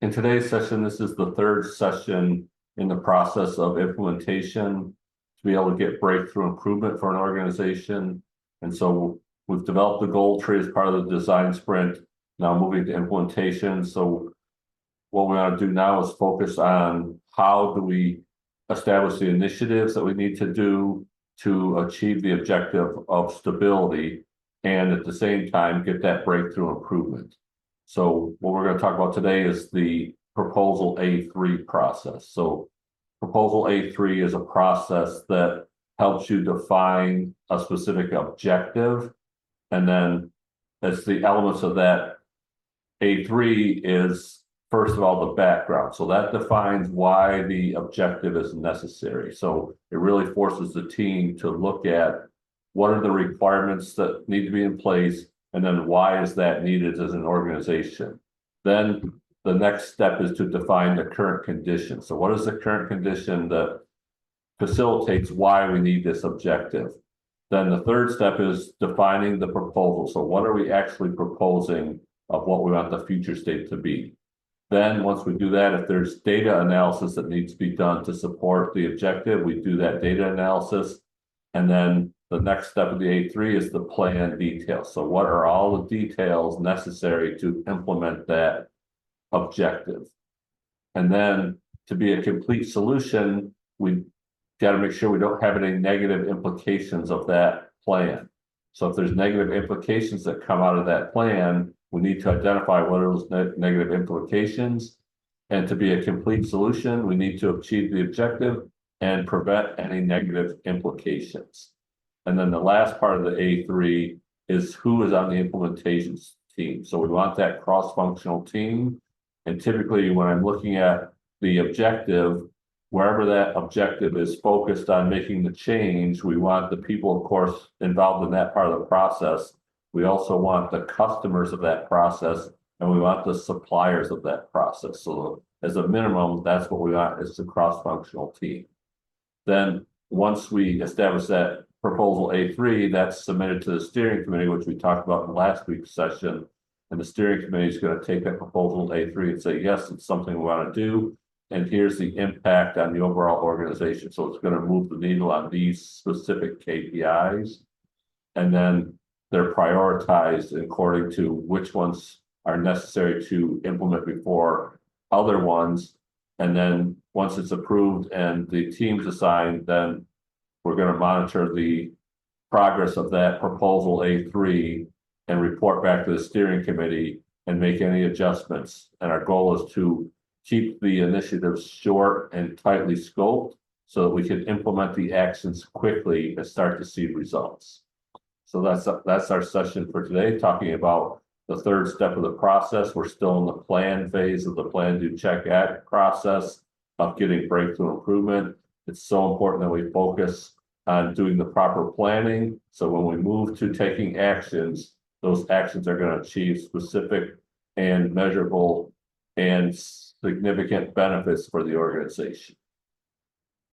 In today's session, this is the third session in the process of implementation to be able to get breakthrough improvement for an organization. And so we've developed the goal tree as part of the design sprint, now moving to implementation. So what we want to do now is focus on how do we establish the initiatives that we need to do to achieve the objective of stability and at the same time get that breakthrough improvement. So what we're going to talk about today is the Proposal A3 process. So Proposal A3 is a process that helps you define a specific objective, and then as the elements of that A3 is, first of all, the background. So that defines why the objective is necessary. So it really forces the team to look at what are the requirements that need to be in place, and then why is that needed as an organization. Then the next step is to define the current condition. So what is the current condition that facilitates why we need this objective? Then the third step is defining the proposal. So what are we actually proposing of what we want the future state to be? Then once we do that, if there's data analysis that needs to be done to support the objective, we do that data analysis. And then the next step of the A3 is the plan details. So what are all the details necessary to implement that objective? And then to be a complete solution, we got to make sure we don't have any negative implications of that plan. So if there's negative implications that come out of that plan, we need to identify what are those negative implications. And to be a complete solution, we need to achieve the objective and prevent any negative implications. And then the last part of the A3 is who is on the implementation team. So we want that cross-functional team. And typically when I'm looking at the objective, wherever that objective is focused on making the change, we want the people, of course, involved in that part of the process. We also want the customers of that process, and we want the suppliers of that process. So as a minimum, that's what we want is the cross-functional team. Then once we establish that Proposal A3, that's submitted to the steering committee, which we talked about in last week's session. And the steering committee is going to take that Proposal A3 and say, yes, it's something we want to do. And here's the impact on the overall organization. So it's going to move the needle on these specific KPIs. And then they're prioritized according to which ones are necessary to implement before other ones. And then once it's approved and the team's assigned, then we're going to monitor the progress of that Proposal A3 and report back to the steering committee and make any adjustments. And our goal is to keep the initiatives short and tightly scoped so that we can implement the actions quickly and start to see results. So that's our session for today, talking about the third step of the process. We're still in the plan phase of the plan, do, check, act process of getting breakthrough improvement. It's so important that we focus on doing the proper planning. So when we move to taking actions, those actions are going to achieve specific and measurable and significant benefits for the organization.